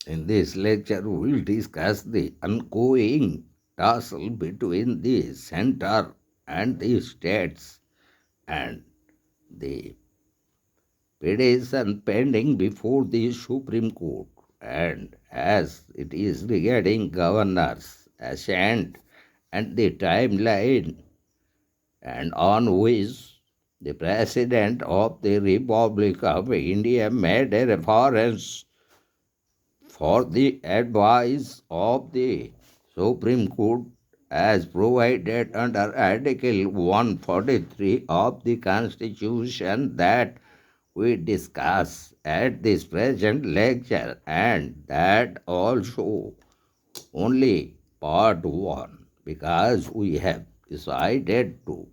In this lecture, we will discuss the ongoing tussle between the center and the states and the petition pending before the Supreme Court, and as it is regarding governors, assent, and the timeline, and on which the President of the Republic of India made a reference for the advice of the Supreme Court as provided under Article 143 of the Constitution that we discuss at this present lecture, and that also only part 1, because we have decided to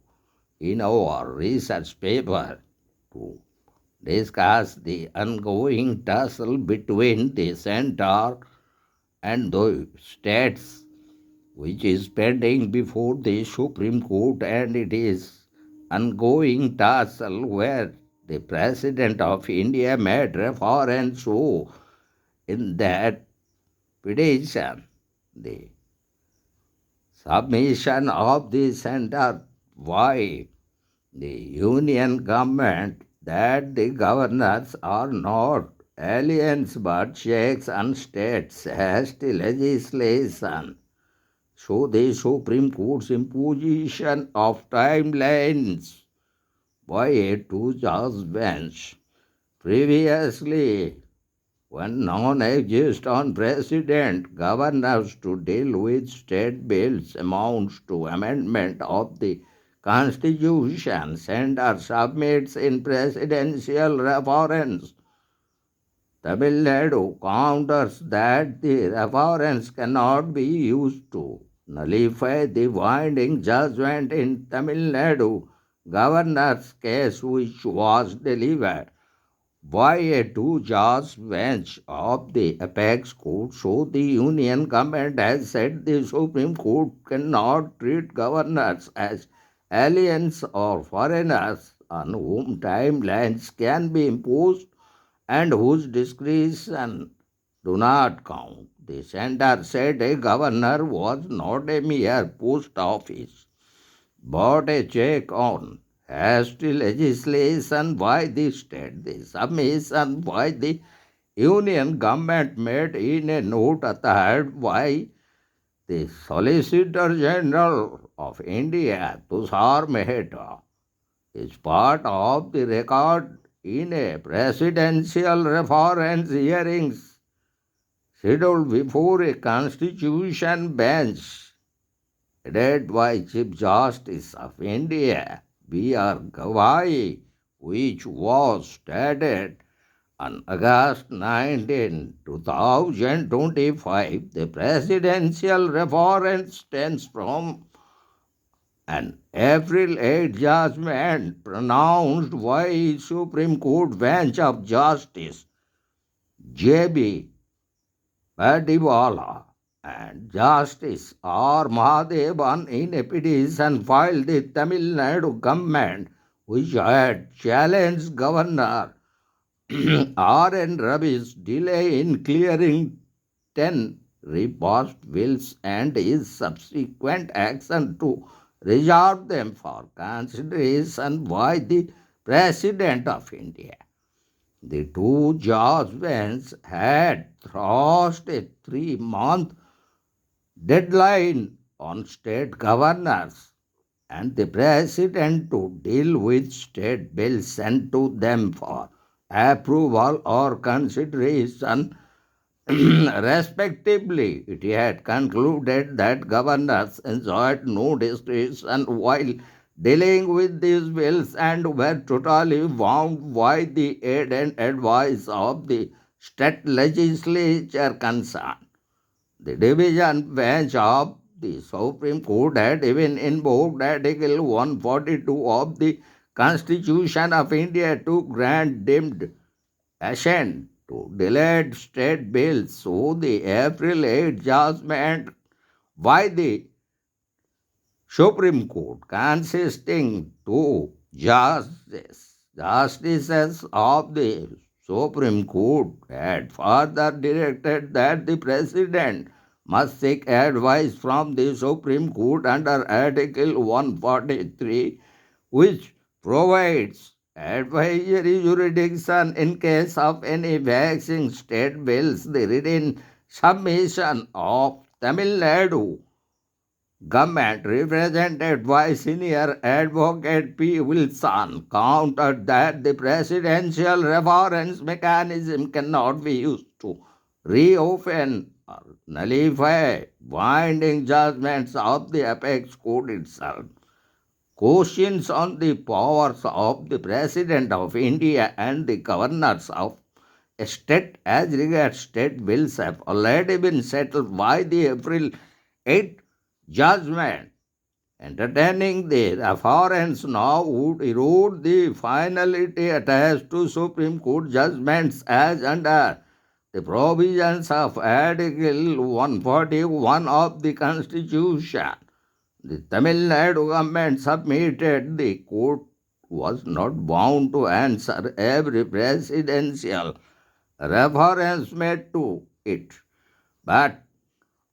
in our research paper to discuss the ongoing tussle between the center and the states, which is pending before the Supreme Court, and it is ongoing tussle where the President of India made reference to in that petition. The submission of the center by the union government that the governors are not aliens but checks on states as the legislation. So the Supreme Court's imposition of timelines by a two-judge bench previously when non-exist on precedent governors to deal with state bills amounts to amendment of the Constitution. Center submits in presidential reference. Tamil Nadu counters that the reference cannot be used to nullify the binding judgment in Tamil Nadu governor's case, which was delivered by a two-judge bench of the apex court. So the union government has said the Supreme Court cannot treat governors as aliens or foreigners on whom timelines can be imposed and whose discretion do not count. The center said a governor was not a mere post office but a check on hasty legislation by the state. The submission by the union government made in a note authored by the Solicitor General of India, Tushar Mehta, is part of the record in a presidential reference hearings scheduled before a constitution bench headed by Chief Justice of India B.R. Gawai, which was started on August 19, 2025. The presidential reference stems from an April 8 judgment pronounced by Supreme Court Bench of Justice J.B. Padiwala and Justice R. Mahadevan in a petition filed the Tamil Nadu government, which had challenged Governor R. N. Ravi's delay in clearing 10 repassed bills and his subsequent action to reserve them for consideration by the President of India. The two judgments had thrust a 3-month deadline on state governors and the president to deal with state bills sent to them for approval or consideration respectively. It had concluded that governors enjoyed no discretion while dealing with these bills and were totally bound by the aid and advice of the state legislature concerned. The division bench of the Supreme Court had even invoked Article 142 of the Constitution of India to grant deemed assent to delayed state bills. So the April 8 judgment by the Supreme Court, consisting two justices of the Supreme Court had further directed that the President must seek advice from the Supreme Court under Article 143, which provides advisory jurisdiction in case of any vexing state bills. The written submission of Tamil Nadu government, represented by senior advocate P. Wilson, countered that the presidential reference mechanism cannot be used to reopen or nullify binding judgments of the apex court itself. Questions on the powers of the President of India and the governors of a state as regards state bills have already been settled by the April 8 judgment. Entertaining the reference now would erode the finality attached to Supreme Court judgments as under the provisions of Article 141 of the Constitution. The Tamil Nadu government submitted the court was not bound to answer every presidential reference made to it, but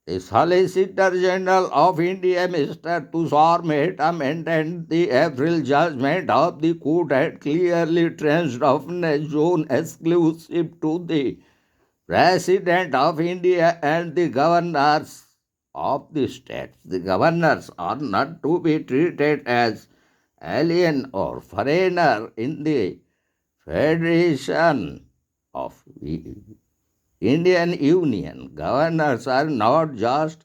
the Solicitor General of India, Mr. Tushar Mehta, maintained the April judgment of the court had clearly trenched often a zone exclusive to the President of India and the governors of the states. The governors are not to be treated as alien or foreigner in the Federation of Indian Union. Governors are not just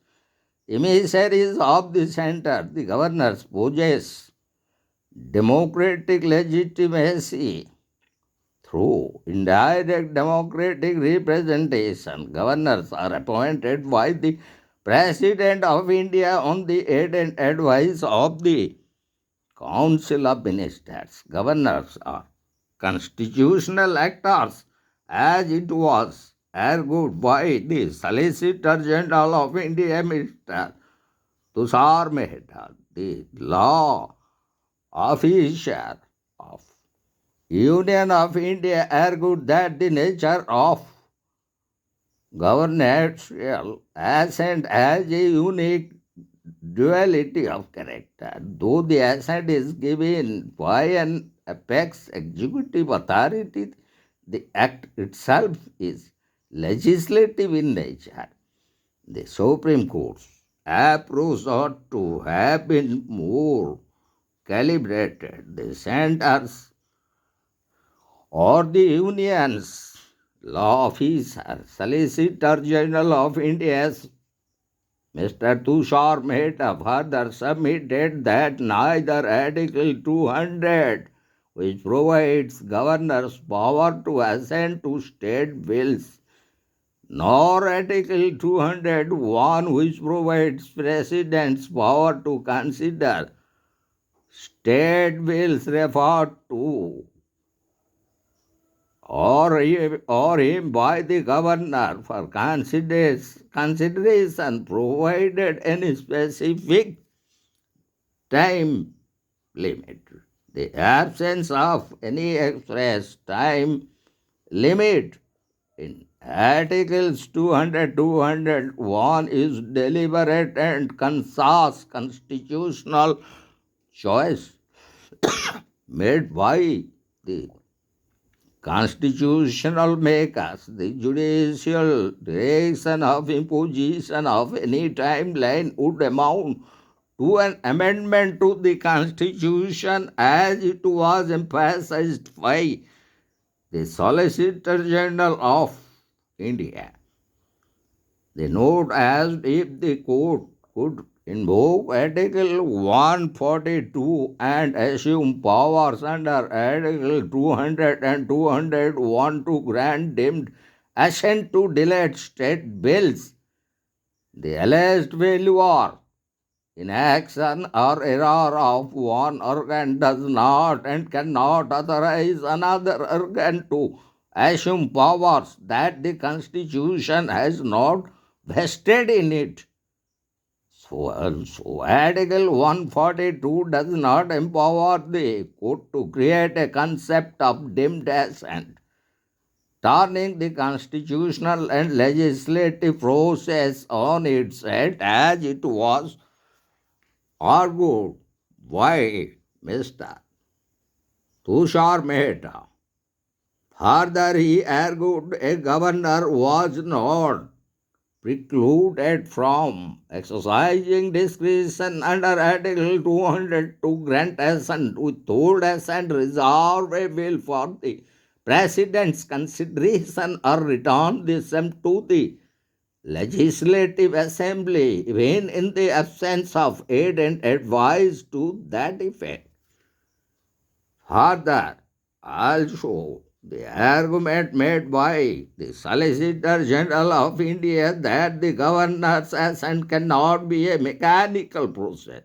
emissaries of the center. The governors possess democratic legitimacy through indirect democratic representation. Governors are appointed by the President of India on the aid and advice of the Council of Ministers. Governors are constitutional actors as it was argued by the Solicitor General of India, Mr. Tushar Mehta, the law officer of Union of India, argued that the nature of governmental assent has a unique duality of character. Though the assent is given by an apex executive authority, the act itself is legislative in nature. The Supreme Court's approach ought to have been more calibrated. The centers or the union's law officer, Solicitor General of India's Mr. Tushar Mehta further submitted that neither Article 200, which provides governors power to assent to state bills, nor Article 201, which provides President's power to consider state bills referred to or him by the governor for consideration, provided any specific time limit. The absence of any express time limit in Articles 200-201 is deliberate and conscious constitutional choice made by the constitutional makers. The judicial direction of imposition of any timeline would amount to an amendment to the Constitution as it was emphasized by the Solicitor General of India. They note as if the court could invoke Article 142 and assume powers under Article 200 and 201 to grant deemed assent to delayed state bills. The alleged failure in action or error of one organ does not and cannot authorize another organ to assume powers that the Constitution has not vested in it. So Article 142 does not empower the court to create a concept of deemed assent. turning the constitutional and legislative process on its head as it was argued by Mr. Tushar Mehta. Further, he argued a governor was not precluded from exercising discretion under Article 200 to grant assent, withhold assent, reserve a bill for the President's consideration, or return the same to the Legislative Assembly, even in the absence of aid and advice to that effect. Further, also, the argument made by the Solicitor General of India that the governor's assent cannot be a mechanical process.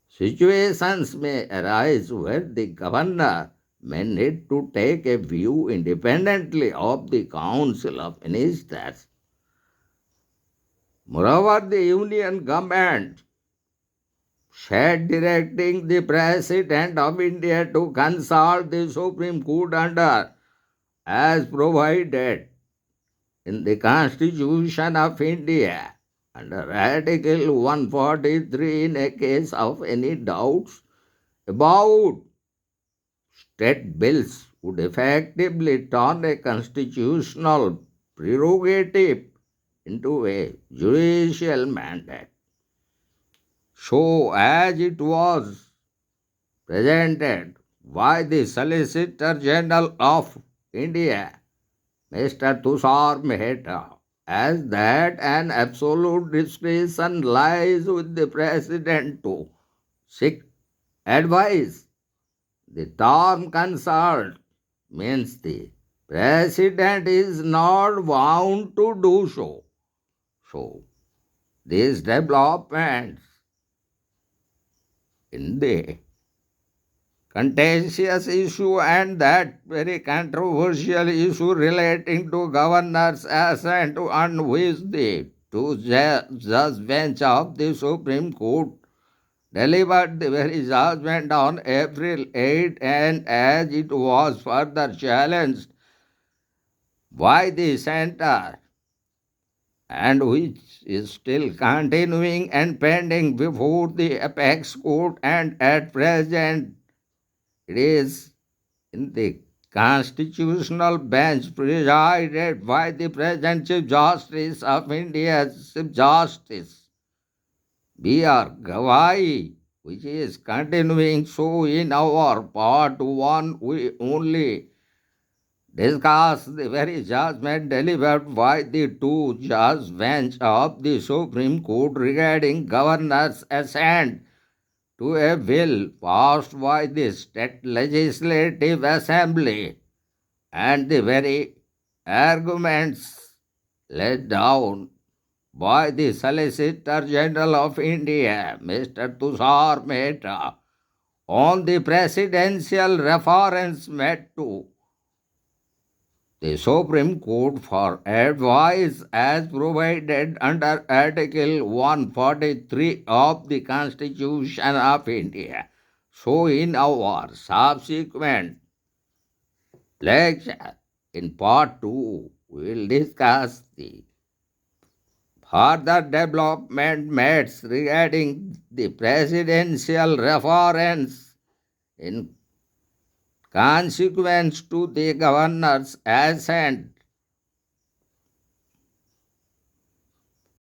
Situations may arise where the governor may need to take a view independently of the Council of Ministers. Moreover, the Union government said directing the President of India to consult the Supreme Court under as provided in the Constitution of India under Article 143 in a case of any doubts about state bills would effectively turn a constitutional prerogative into a judicial mandate. So, as it was presented by the Solicitor General of India, Mr. Tushar Mehta, as that an absolute discretion lies with the President to seek advice. The term consult means the President is not bound to do so. So, these developments in the contentious issue and that very controversial issue relating to governor's assent, on which the two judge bench of the Supreme Court delivered the very judgment on April 8, and as it was further challenged by the center and which is still continuing and pending before the apex court, and at present it is in the constitutional bench presided by the present Chief Justice of India, Chief Justice B.R. Gawai, which is continuing. So in our part 1, we only discuss the very judgment delivered by the two judge bench of the Supreme Court regarding governor's assent to a bill passed by the State Legislative Assembly, and the very arguments laid down by the Solicitor General of India, Mr. Tushar Mehta, on the presidential reference made to the Supreme Court for advice as provided under Article 143 of the Constitution of India. So in our subsequent lecture, in part 2, we will discuss the further development matters regarding the presidential reference in consequence to the governor's assent